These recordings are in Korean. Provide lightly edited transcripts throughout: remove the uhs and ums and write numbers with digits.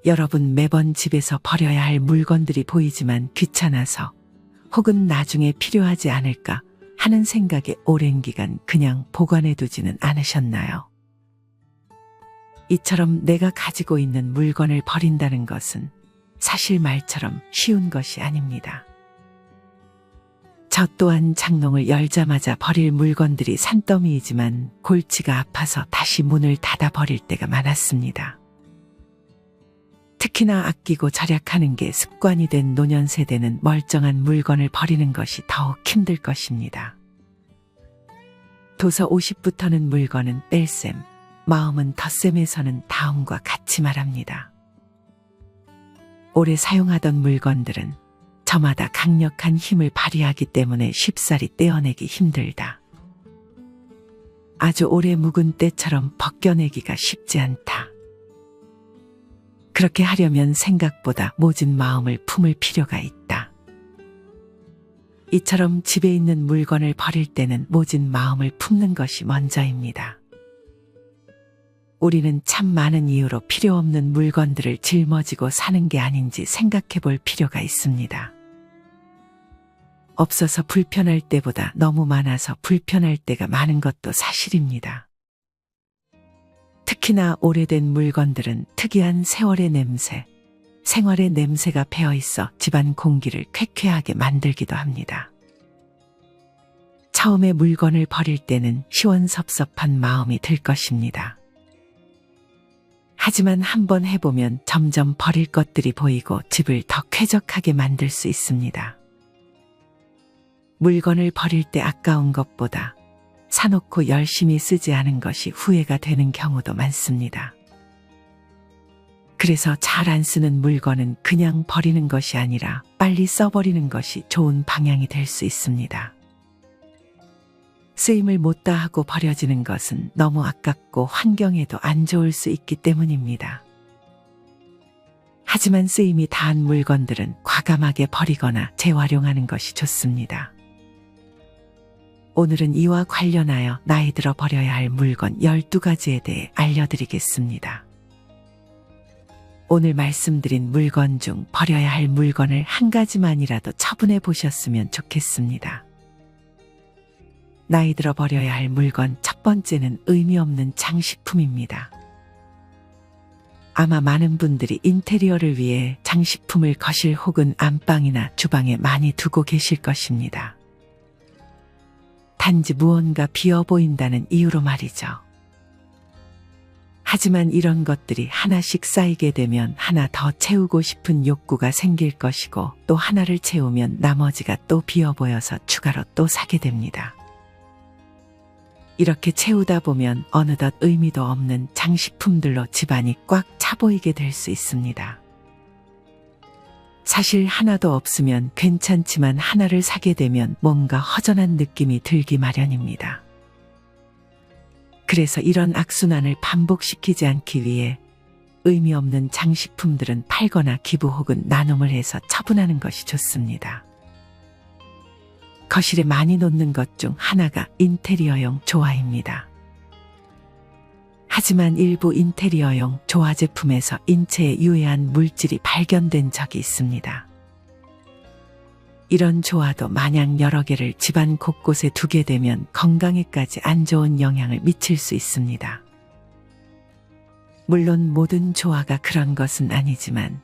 여러분 매번 집에서 버려야 할 물건들이 보이지만 귀찮아서 혹은 나중에 필요하지 않을까 하는 생각에 오랜 기간 그냥 보관해 두지는 않으셨나요? 이처럼 내가 가지고 있는 물건을 버린다는 것은 사실 말처럼 쉬운 것이 아닙니다. 저 또한 장롱을 열자마자 버릴 물건들이 산더미이지만 골치가 아파서 다시 문을 닫아 버릴 때가 많았습니다. 특히나 아끼고 절약하는 게 습관이 된 노년 세대는 멀쩡한 물건을 버리는 것이 더욱 힘들 것입니다. 도서 50부터는 물건은 뺄셈, 마음은 덧셈에서는 다음과 같이 말합니다. 오래 사용하던 물건들은 저마다 강력한 힘을 발휘하기 때문에 쉽사리 떼어내기 힘들다. 아주 오래 묵은 때처럼 벗겨내기가 쉽지 않다. 그렇게 하려면 생각보다 모진 마음을 품을 필요가 있다. 이처럼 집에 있는 물건을 버릴 때는 모진 마음을 품는 것이 먼저입니다. 우리는 참 많은 이유로 필요 없는 물건들을 짊어지고 사는 게 아닌지 생각해 볼 필요가 있습니다. 없어서 불편할 때보다 너무 많아서 불편할 때가 많은 것도 사실입니다. 특히나 오래된 물건들은 특이한 세월의 냄새, 생활의 냄새가 배어 있어 집안 공기를 쾌쾌하게 만들기도 합니다. 처음에 물건을 버릴 때는 시원섭섭한 마음이 들 것입니다. 하지만 한번 해보면 점점 버릴 것들이 보이고 집을 더 쾌적하게 만들 수 있습니다. 물건을 버릴 때 아까운 것보다 사놓고 열심히 쓰지 않은 것이 후회가 되는 경우도 많습니다. 그래서 잘 안 쓰는 물건은 그냥 버리는 것이 아니라 빨리 써버리는 것이 좋은 방향이 될 수 있습니다. 쓰임을 못 다하고 버려지는 것은 너무 아깝고 환경에도 안 좋을 수 있기 때문입니다. 하지만 쓰임이 다한 물건들은 과감하게 버리거나 재활용하는 것이 좋습니다. 오늘은 이와 관련하여 나이 들어 버려야 할 물건 12가지에 대해 알려드리겠습니다. 오늘 말씀드린 물건 중 버려야 할 물건을 한 가지만이라도 처분해 보셨으면 좋겠습니다. 나이 들어 버려야 할 물건 첫 번째는 의미 없는 장식품입니다. 아마 많은 분들이 인테리어를 위해 장식품을 거실 혹은 안방이나 주방에 많이 두고 계실 것입니다. 단지 무언가 비어 보인다는 이유로 말이죠. 하지만 이런 것들이 하나씩 쌓이게 되면 하나 더 채우고 싶은 욕구가 생길 것이고 또 하나를 채우면 나머지가 또 비어 보여서 추가로 또 사게 됩니다. 이렇게 채우다 보면 어느덧 의미도 없는 장식품들로 집안이 꽉 차 보이게 될 수 있습니다. 사실 하나도 없으면 괜찮지만 하나를 사게 되면 뭔가 허전한 느낌이 들기 마련입니다. 그래서 이런 악순환을 반복시키지 않기 위해 의미 없는 장식품들은 팔거나 기부 혹은 나눔을 해서 처분하는 것이 좋습니다. 거실에 많이 놓는 것 중 하나가 인테리어용 조화입니다. 하지만 일부 인테리어용 조화 제품에서 인체에 유해한 물질이 발견된 적이 있습니다. 이런 조화도 마냥 여러 개를 집안 곳곳에 두게 되면 건강에까지 안 좋은 영향을 미칠 수 있습니다. 물론 모든 조화가 그런 것은 아니지만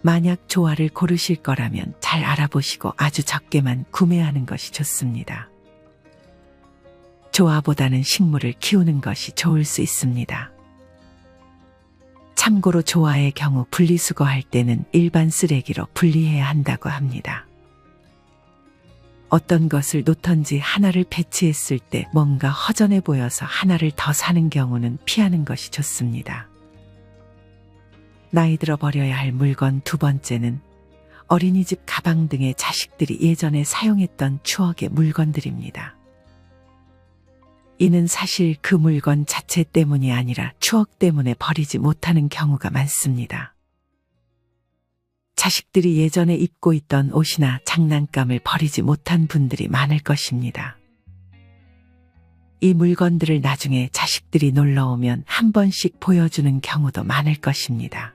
만약 조화를 고르실 거라면 잘 알아보시고 아주 적게만 구매하는 것이 좋습니다. 조화보다는 식물을 키우는 것이 좋을 수 있습니다. 참고로 조화의 경우 분리수거할 때는 일반 쓰레기로 분리해야 한다고 합니다. 어떤 것을 놓던지 하나를 배치했을 때 뭔가 허전해 보여서 하나를 더 사는 경우는 피하는 것이 좋습니다. 나이 들어 버려야 할 물건 두 번째는 어린이집 가방 등의 자식들이 예전에 사용했던 추억의 물건들입니다. 이는 사실 그 물건 자체 때문이 아니라 추억 때문에 버리지 못하는 경우가 많습니다. 자식들이 예전에 입고 있던 옷이나 장난감을 버리지 못한 분들이 많을 것입니다. 이 물건들을 나중에 자식들이 놀러 오면 한 번씩 보여주는 경우도 많을 것입니다.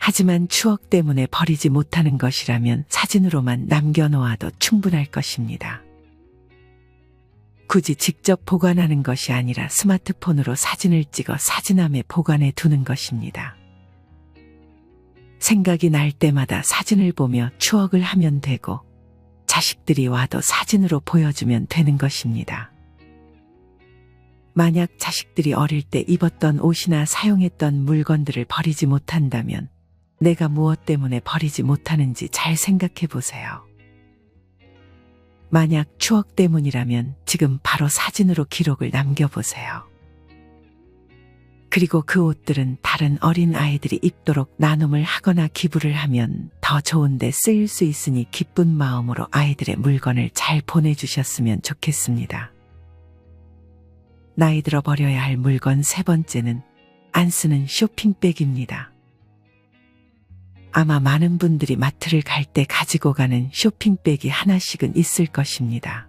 하지만 추억 때문에 버리지 못하는 것이라면 사진으로만 남겨놓아도 충분할 것입니다. 굳이 직접 보관하는 것이 아니라 스마트폰으로 사진을 찍어 사진함에 보관해 두는 것입니다. 생각이 날 때마다 사진을 보며 추억을 하면 되고 자식들이 와도 사진으로 보여주면 되는 것입니다. 만약 자식들이 어릴 때 입었던 옷이나 사용했던 물건들을 버리지 못한다면 내가 무엇 때문에 버리지 못하는지 잘 생각해 보세요. 만약 추억 때문이라면 지금 바로 사진으로 기록을 남겨보세요. 그리고 그 옷들은 다른 어린 아이들이 입도록 나눔을 하거나 기부를 하면 더 좋은 데 쓰일 수 있으니 기쁜 마음으로 아이들의 물건을 잘 보내주셨으면 좋겠습니다. 나이 들어 버려야 할 물건 세 번째는 안 쓰는 쇼핑백입니다. 아마 많은 분들이 마트를 갈 때 가지고 가는 쇼핑백이 하나씩은 있을 것입니다.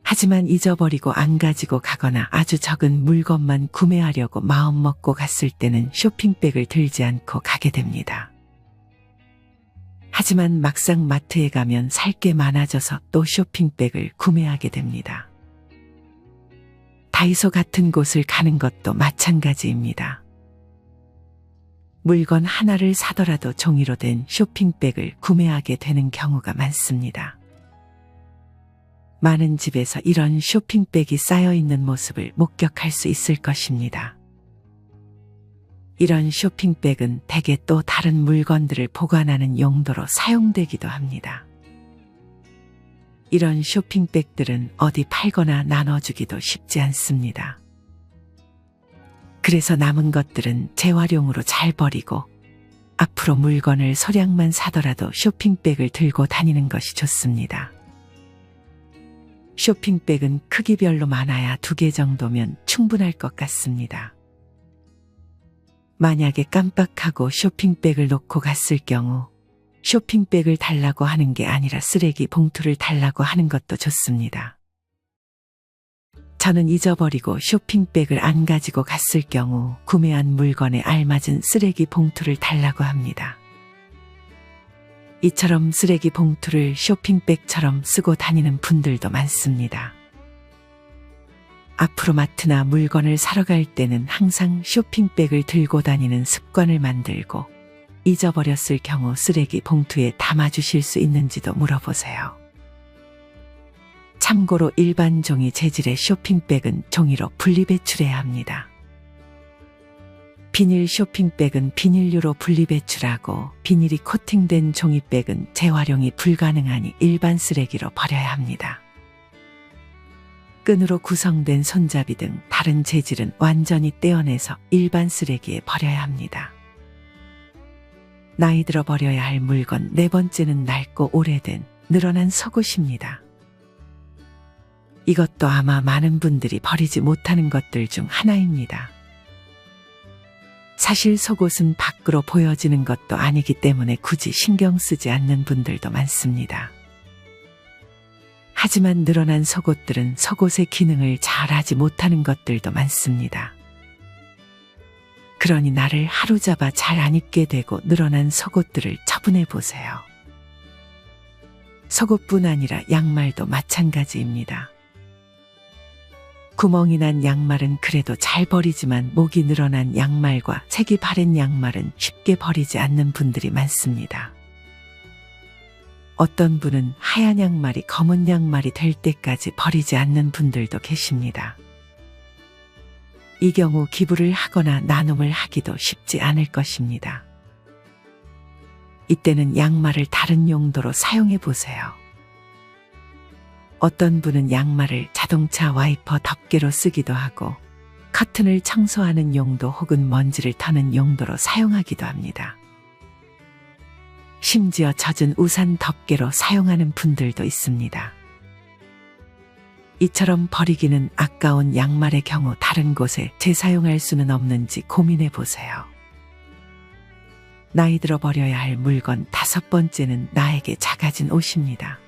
하지만 잊어버리고 안 가지고 가거나 아주 적은 물건만 구매하려고 마음먹고 갔을 때는 쇼핑백을 들지 않고 가게 됩니다. 하지만 막상 마트에 가면 살 게 많아져서 또 쇼핑백을 구매하게 됩니다. 다이소 같은 곳을 가는 것도 마찬가지입니다. 물건 하나를 사더라도 종이로 된 쇼핑백을 구매하게 되는 경우가 많습니다. 많은 집에서 이런 쇼핑백이 쌓여 있는 모습을 목격할 수 있을 것입니다. 이런 쇼핑백은 대개 또 다른 물건들을 보관하는 용도로 사용되기도 합니다. 이런 쇼핑백들은 어디 팔거나 나눠주기도 쉽지 않습니다. 그래서 남은 것들은 재활용으로 잘 버리고 앞으로 물건을 소량만 사더라도 쇼핑백을 들고 다니는 것이 좋습니다. 쇼핑백은 크기별로 많아야 2개 정도면 충분할 것 같습니다. 만약에 깜빡하고 쇼핑백을 놓고 갔을 경우 쇼핑백을 달라고 하는 게 아니라 쓰레기 봉투를 달라고 하는 것도 좋습니다. 저는 잊어버리고 쇼핑백을 안 가지고 갔을 경우 구매한 물건에 알맞은 쓰레기 봉투를 달라고 합니다. 이처럼 쓰레기 봉투를 쇼핑백처럼 쓰고 다니는 분들도 많습니다. 앞으로 마트나 물건을 사러 갈 때는 항상 쇼핑백을 들고 다니는 습관을 만들고 잊어버렸을 경우 쓰레기 봉투에 담아주실 수 있는지도 물어보세요. 참고로 일반 종이 재질의 쇼핑백은 종이로 분리배출해야 합니다. 비닐 쇼핑백은 비닐류로 분리배출하고 비닐이 코팅된 종이백은 재활용이 불가능하니 일반 쓰레기로 버려야 합니다. 끈으로 구성된 손잡이 등 다른 재질은 완전히 떼어내서 일반 쓰레기에 버려야 합니다. 나이 들어 버려야 할 물건 네 번째는 낡고 오래된 늘어난 속옷입니다. 이것도 아마 많은 분들이 버리지 못하는 것들 중 하나입니다. 사실 속옷은 밖으로 보여지는 것도 아니기 때문에 굳이 신경 쓰지 않는 분들도 많습니다. 하지만 늘어난 속옷들은 속옷의 기능을 잘 하지 못하는 것들도 많습니다. 그러니 나를 하루잡아 잘 안 입게 되고 늘어난 속옷들을 처분해 보세요. 속옷뿐 아니라 양말도 마찬가지입니다. 구멍이 난 양말은 그래도 잘 버리지만 목이 늘어난 양말과 색이 바랜 양말은 쉽게 버리지 않는 분들이 많습니다. 어떤 분은 하얀 양말이 검은 양말이 될 때까지 버리지 않는 분들도 계십니다. 이 경우 기부를 하거나 나눔을 하기도 쉽지 않을 것입니다. 이때는 양말을 다른 용도로 사용해 보세요. 어떤 분은 양말을 자동차 와이퍼 덮개로 쓰기도 하고 커튼을 청소하는 용도 혹은 먼지를 터는 용도로 사용하기도 합니다. 심지어 젖은 우산 덮개로 사용하는 분들도 있습니다. 이처럼 버리기는 아까운 양말의 경우 다른 곳에 재사용할 수는 없는지 고민해 보세요. 나이 들어 버려야 할 물건 5번째는 나에게 작아진 옷입니다.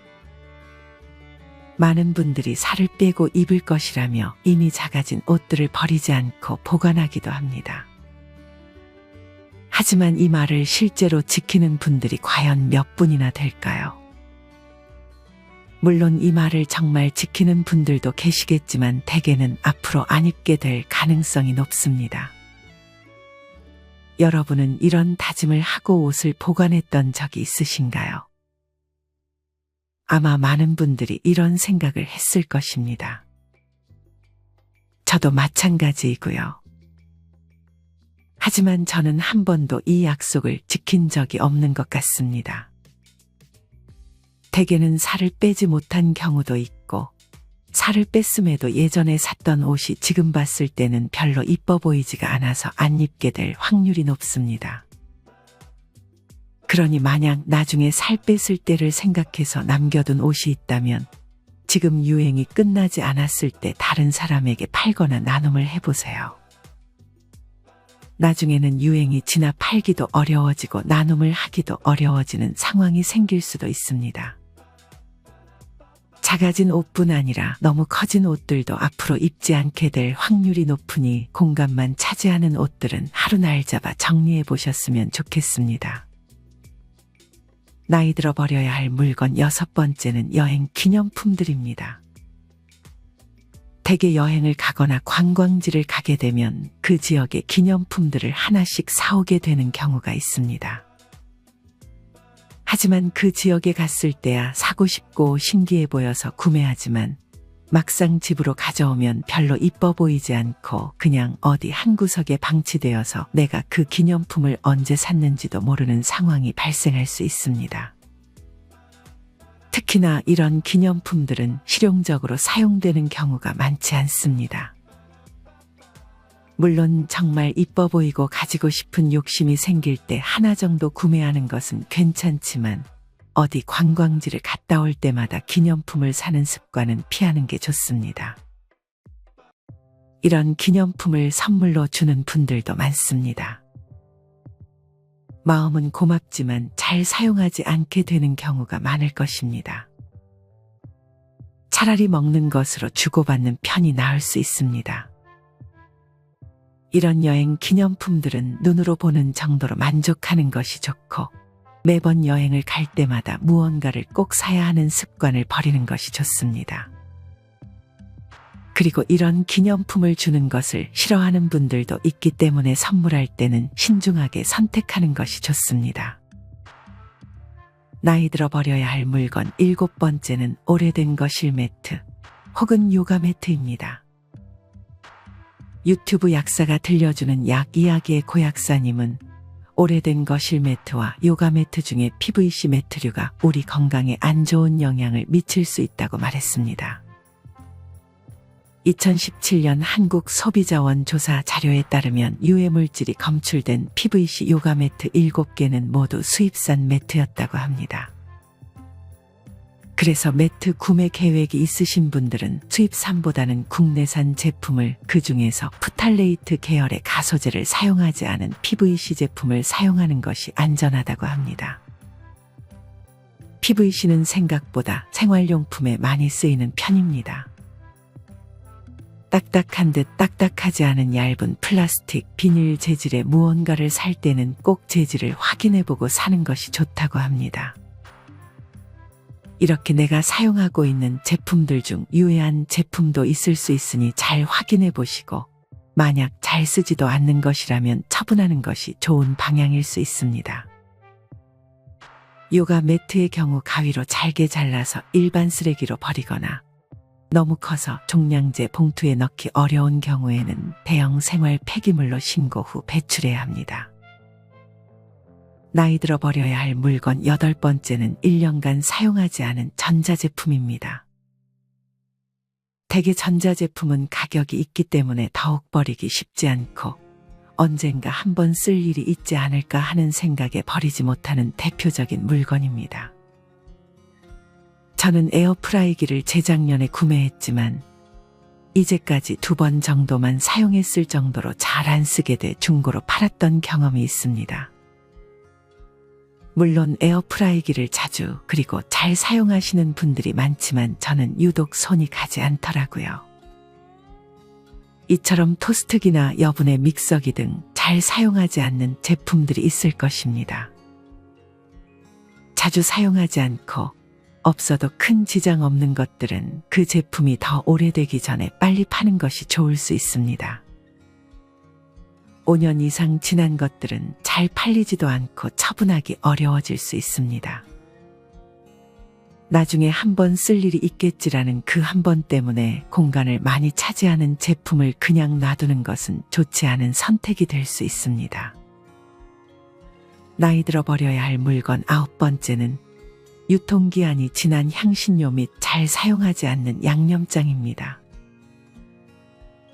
많은 분들이 살을 빼고 입을 것이라며 이미 작아진 옷들을 버리지 않고 보관하기도 합니다. 하지만 이 말을 실제로 지키는 분들이 과연 몇 분이나 될까요? 물론 이 말을 정말 지키는 분들도 계시겠지만 대개는 앞으로 안 입게 될 가능성이 높습니다. 여러분은 이런 다짐을 하고 옷을 보관했던 적이 있으신가요? 아마 많은 분들이 이런 생각을 했을 것입니다. 저도 마찬가지이고요. 하지만 저는 한 번도 이 약속을 지킨 적이 없는 것 같습니다. 대개는 살을 빼지 못한 경우도 있고, 살을 뺐음에도 예전에 샀던 옷이 지금 봤을 때는 별로 이뻐 보이지가 않아서 안 입게 될 확률이 높습니다. 그러니 만약 나중에 살 뺐을 때를 생각해서 남겨둔 옷이 있다면 지금 유행이 끝나지 않았을 때 다른 사람에게 팔거나 나눔을 해보세요. 나중에는 유행이 지나 팔기도 어려워지고 나눔을 하기도 어려워지는 상황이 생길 수도 있습니다. 작아진 옷뿐 아니라 너무 커진 옷들도 앞으로 입지 않게 될 확률이 높으니 공간만 차지하는 옷들은 하루 날 잡아 정리해 보셨으면 좋겠습니다. 나이 들어 버려야 할 물건 6번째는 여행 기념품들입니다. 대개 여행을 가거나 관광지를 가게 되면 그 지역의 기념품들을 하나씩 사오게 되는 경우가 있습니다. 하지만 그 지역에 갔을 때야 사고 싶고 신기해 보여서 구매하지만 막상 집으로 가져오면 별로 이뻐 보이지 않고 그냥 어디 한 구석에 방치되어서 내가 그 기념품을 언제 샀는지도 모르는 상황이 발생할 수 있습니다. 특히나 이런 기념품들은 실용적으로 사용되는 경우가 많지 않습니다. 물론 정말 이뻐 보이고 가지고 싶은 욕심이 생길 때 하나 정도 구매하는 것은 괜찮지만 어디 관광지를 갔다 올 때마다 기념품을 사는 습관은 피하는 게 좋습니다. 이런 기념품을 선물로 주는 분들도 많습니다. 마음은 고맙지만 잘 사용하지 않게 되는 경우가 많을 것입니다. 차라리 먹는 것으로 주고받는 편이 나을 수 있습니다. 이런 여행 기념품들은 눈으로 보는 정도로 만족하는 것이 좋고 매번 여행을 갈 때마다 무언가를 꼭 사야 하는 습관을 버리는 것이 좋습니다. 그리고 이런 기념품을 주는 것을 싫어하는 분들도 있기 때문에 선물할 때는 신중하게 선택하는 것이 좋습니다. 나이 들어 버려야 할 물건 7번째는 오래된 거실 매트 혹은 요가 매트입니다. 유튜브 약사가 들려주는 약 이야기의 고약사님은 오래된 거실 매트와 요가 매트 중에 PVC 매트류가 우리 건강에 안 좋은 영향을 미칠 수 있다고 말했습니다. 2017년 한국소비자원 조사 자료에 따르면 유해물질이 검출된 PVC 요가 매트 7개는 모두 수입산 매트였다고 합니다. 그래서 매트 구매 계획이 있으신 분들은 수입산보다는 국내산 제품을 그중에서 프탈레이트 계열의 가소제를 사용하지 않은 PVC 제품을 사용하는 것이 안전하다고 합니다. PVC는 생각보다 생활용품에 많이 쓰이는 편입니다. 딱딱한 듯 딱딱하지 않은 얇은 플라스틱, 비닐 재질의 무언가를 살 때는 꼭 재질을 확인해보고 사는 것이 좋다고 합니다. 이렇게 내가 사용하고 있는 제품들 중 유해한 제품도 있을 수 있으니 잘 확인해 보시고 만약 잘 쓰지도 않는 것이라면 처분하는 것이 좋은 방향일 수 있습니다. 요가 매트의 경우 가위로 잘게 잘라서 일반 쓰레기로 버리거나 너무 커서 종량제 봉투에 넣기 어려운 경우에는 대형 생활 폐기물로 신고 후 배출해야 합니다. 나이 들어 버려야 할 물건 8번째는 1년간 사용하지 않은 전자제품입니다. 대개 전자제품은 가격이 있기 때문에 더욱 버리기 쉽지 않고 언젠가 한번 쓸 일이 있지 않을까 하는 생각에 버리지 못하는 대표적인 물건입니다. 저는 에어프라이기를 재작년에 구매했지만 이제까지 2번 정도만 사용했을 정도로 잘 안 쓰게 돼 중고로 팔았던 경험이 있습니다. 물론 에어프라이기를 자주 그리고 잘 사용하시는 분들이 많지만 저는 유독 손이 가지 않더라고요. 이처럼 토스트기나 여분의 믹서기 등 잘 사용하지 않는 제품들이 있을 것입니다. 자주 사용하지 않고 없어도 큰 지장 없는 것들은 그 제품이 더 오래되기 전에 빨리 파는 것이 좋을 수 있습니다. 5년 이상 지난 것들은 잘 팔리지도 않고 처분하기 어려워질 수 있습니다. 나중에 한 번 쓸 일이 있겠지라는 그 한 번 때문에 공간을 많이 차지하는 제품을 그냥 놔두는 것은 좋지 않은 선택이 될 수 있습니다. 나이 들어 버려야 할 물건 9번째는 유통기한이 지난 향신료 및 잘 사용하지 않는 양념장입니다.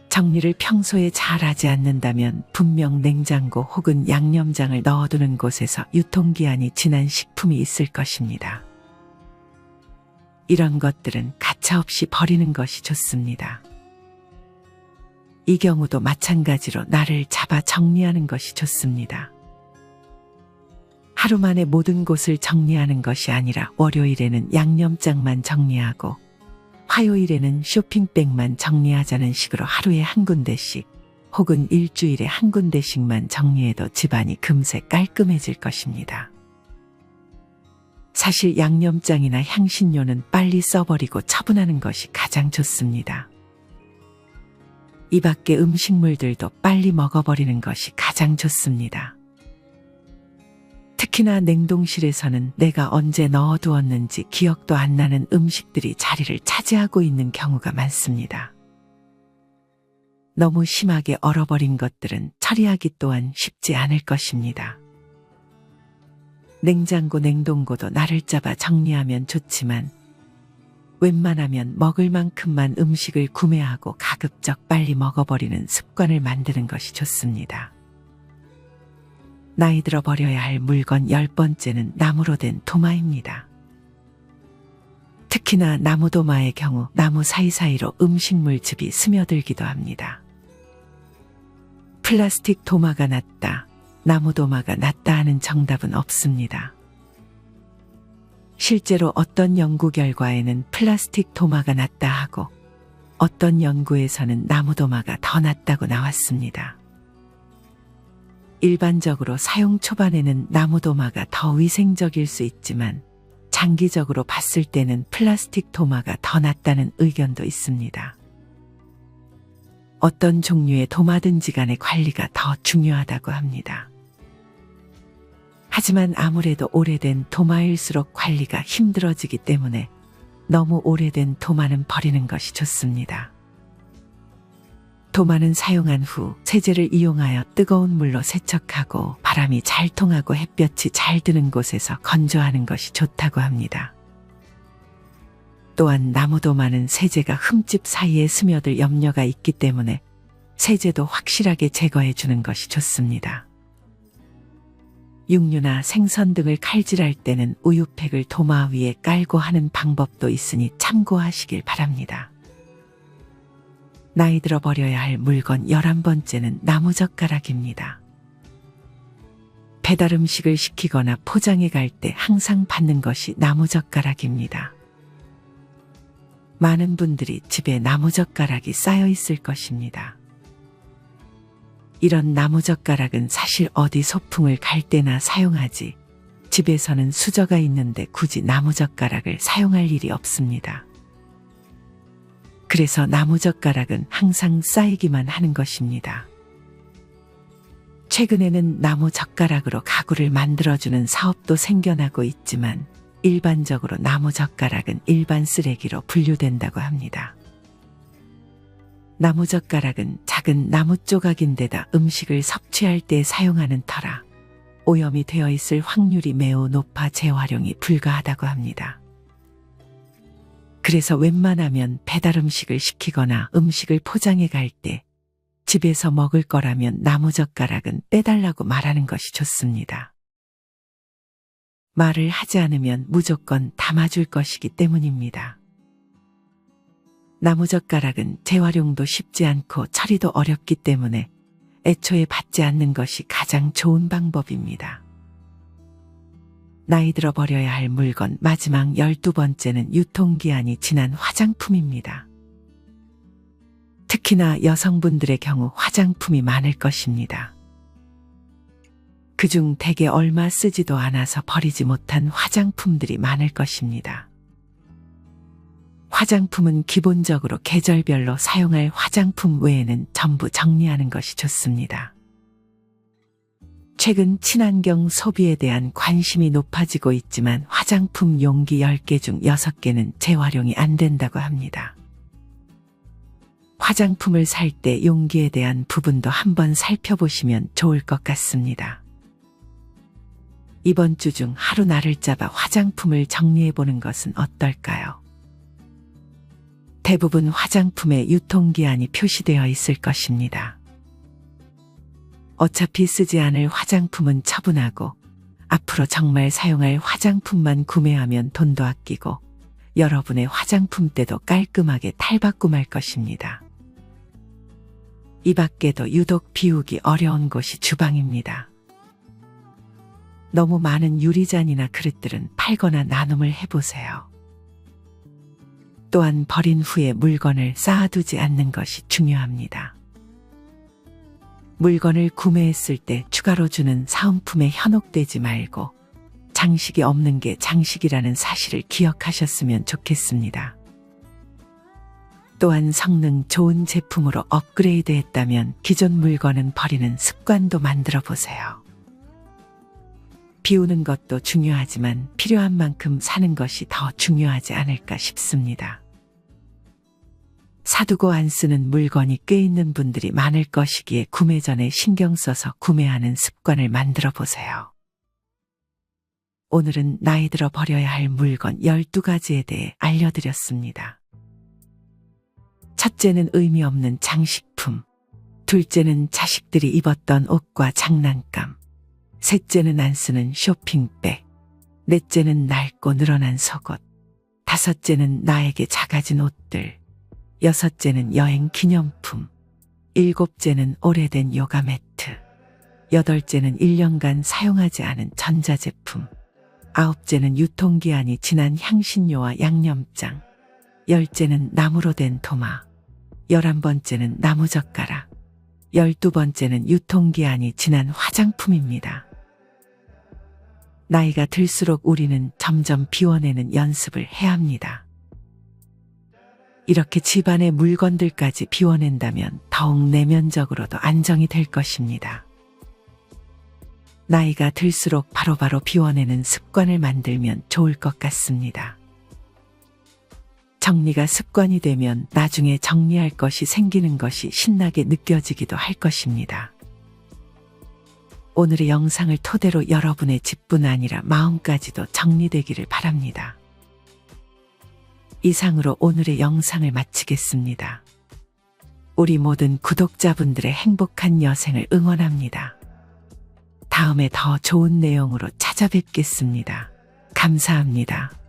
정리를 평소에 잘 하지 않는다면 분명 냉장고 혹은 양념장을 넣어두는 곳에서 유통기한이 지난 식품이 있을 것입니다. 이런 것들은 가차없이 버리는 것이 좋습니다. 이 경우도 마찬가지로 나를 잡아 정리하는 것이 좋습니다. 하루 만에 모든 곳을 정리하는 것이 아니라 월요일에는 양념장만 정리하고 화요일에는 쇼핑백만 정리하자는 식으로 하루에 한 군데씩 혹은 일주일에 한 군데씩만 정리해도 집안이 금세 깔끔해질 것입니다. 사실 양념장이나 향신료는 빨리 써버리고 처분하는 것이 가장 좋습니다. 이 밖의 음식물들도 빨리 먹어버리는 것이 가장 좋습니다. 특히나 냉동실에서는 내가 언제 넣어두었는지 기억도 안 나는 음식들이 자리를 차지하고 있는 경우가 많습니다. 너무 심하게 얼어버린 것들은 처리하기 또한 쉽지 않을 것입니다. 냉장고, 냉동고도 나를 잡아 정리하면 좋지만 웬만하면 먹을 만큼만 음식을 구매하고 가급적 빨리 먹어버리는 습관을 만드는 것이 좋습니다. 나이 들어 버려야 할 물건 10번째는 나무로 된 도마입니다. 특히나 나무 도마의 경우 나무 사이사이로 음식물즙이 스며들기도 합니다. 플라스틱 도마가 낫다, 나무 도마가 낫다 하는 정답은 없습니다. 실제로 어떤 연구 결과에는 플라스틱 도마가 낫다 하고 어떤 연구에서는 나무 도마가 더 낫다고 나왔습니다. 일반적으로 사용 초반에는 나무 도마가 더 위생적일 수 있지만 장기적으로 봤을 때는 플라스틱 도마가 더 낫다는 의견도 있습니다. 어떤 종류의 도마든지 간의 관리가 더 중요하다고 합니다. 하지만 아무래도 오래된 도마일수록 관리가 힘들어지기 때문에 너무 오래된 도마는 버리는 것이 좋습니다. 도마는 사용한 후 세제를 이용하여 뜨거운 물로 세척하고 바람이 잘 통하고 햇볕이 잘 드는 곳에서 건조하는 것이 좋다고 합니다. 또한 나무 도마는 세제가 흠집 사이에 스며들 염려가 있기 때문에 세제도 확실하게 제거해 주는 것이 좋습니다. 육류나 생선 등을 칼질할 때는 우유팩을 도마 위에 깔고 하는 방법도 있으니 참고하시길 바랍니다. 나이 들어 버려야 할 물건 11번째는 나무젓가락입니다. 배달 음식을 시키거나 포장해 갈 때 항상 받는 것이 나무젓가락입니다. 많은 분들이 집에 나무젓가락이 쌓여 있을 것입니다. 이런 나무젓가락은 사실 어디 소풍을 갈 때나 사용하지 집에서는 수저가 있는데 굳이 나무젓가락을 사용할 일이 없습니다. 그래서 나무젓가락은 항상 쌓이기만 하는 것입니다. 최근에는 나무젓가락으로 가구를 만들어주는 사업도 생겨나고 있지만 일반적으로 나무젓가락은 일반 쓰레기로 분류된다고 합니다. 나무젓가락은 작은 나무 조각인데다 음식을 섭취할 때 사용하는 터라 오염이 되어 있을 확률이 매우 높아 재활용이 불가하다고 합니다. 그래서 웬만하면 배달 음식을 시키거나 음식을 포장해 갈 때 집에서 먹을 거라면 나무젓가락은 빼달라고 말하는 것이 좋습니다. 말을 하지 않으면 무조건 담아줄 것이기 때문입니다. 나무젓가락은 재활용도 쉽지 않고 처리도 어렵기 때문에 애초에 받지 않는 것이 가장 좋은 방법입니다. 나이 들어 버려야 할 물건 마지막 12번째는 유통기한이 지난 화장품입니다. 특히나 여성분들의 경우 화장품이 많을 것입니다. 그중 대개 얼마 쓰지도 않아서 버리지 못한 화장품들이 많을 것입니다. 화장품은 기본적으로 계절별로 사용할 화장품 외에는 전부 정리하는 것이 좋습니다. 최근 친환경 소비에 대한 관심이 높아지고 있지만 화장품 용기 10개 중 6개는 재활용이 안 된다고 합니다. 화장품을 살 때 용기에 대한 부분도 한번 살펴보시면 좋을 것 같습니다. 이번 주 중 하루 날을 잡아 화장품을 정리해보는 것은 어떨까요? 대부분 화장품에 유통기한이 표시되어 있을 것입니다. 어차피 쓰지 않을 화장품은 처분하고 앞으로 정말 사용할 화장품만 구매하면 돈도 아끼고 여러분의 화장품대도 깔끔하게 탈바꿈할 것입니다. 이 밖에도 유독 비우기 어려운 곳이 주방입니다. 너무 많은 유리잔이나 그릇들은 팔거나 나눔을 해보세요. 또한 버린 후에 물건을 쌓아두지 않는 것이 중요합니다. 물건을 구매했을 때 추가로 주는 사은품에 현혹되지 말고 장식이 없는 게 장식이라는 사실을 기억하셨으면 좋겠습니다. 또한 성능 좋은 제품으로 업그레이드 했다면 기존 물건은 버리는 습관도 만들어 보세요. 비우는 것도 중요하지만 필요한 만큼 사는 것이 더 중요하지 않을까 싶습니다. 사두고 안 쓰는 물건이 꽤 있는 분들이 많을 것이기에 구매 전에 신경 써서 구매하는 습관을 만들어 보세요. 오늘은 나이 들어 버려야 할 물건 12가지에 대해 알려드렸습니다. 첫째는 의미 없는 장식품, 둘째는 자식들이 입었던 옷과 장난감, 셋째는 안 쓰는 쇼핑백, 넷째는 낡고 늘어난 속옷, 다섯째는 나에게 작아진 옷들, 여섯째는 여행 기념품, 일곱째는 오래된 요가 매트, 여덟째는 1년간 사용하지 않은 전자제품, 아홉째는 유통기한이 지난 향신료와 양념장, 열째는 나무로 된 도마, 11번째는 나무젓가락, 12번째는 유통기한이 지난 화장품입니다. 나이가 들수록 우리는 점점 비워내는 연습을 해야 합니다. 이렇게 집안의 물건들까지 비워낸다면 더욱 내면적으로도 안정이 될 것입니다. 나이가 들수록 바로바로 비워내는 습관을 만들면 좋을 것 같습니다. 정리가 습관이 되면 나중에 정리할 것이 생기는 것이 신나게 느껴지기도 할 것입니다. 오늘의 영상을 토대로 여러분의 집뿐 아니라 마음까지도 정리되기를 바랍니다. 이상으로 오늘의 영상을 마치겠습니다. 우리 모든 구독자분들의 행복한 여생을 응원합니다. 다음에 더 좋은 내용으로 찾아뵙겠습니다. 감사합니다.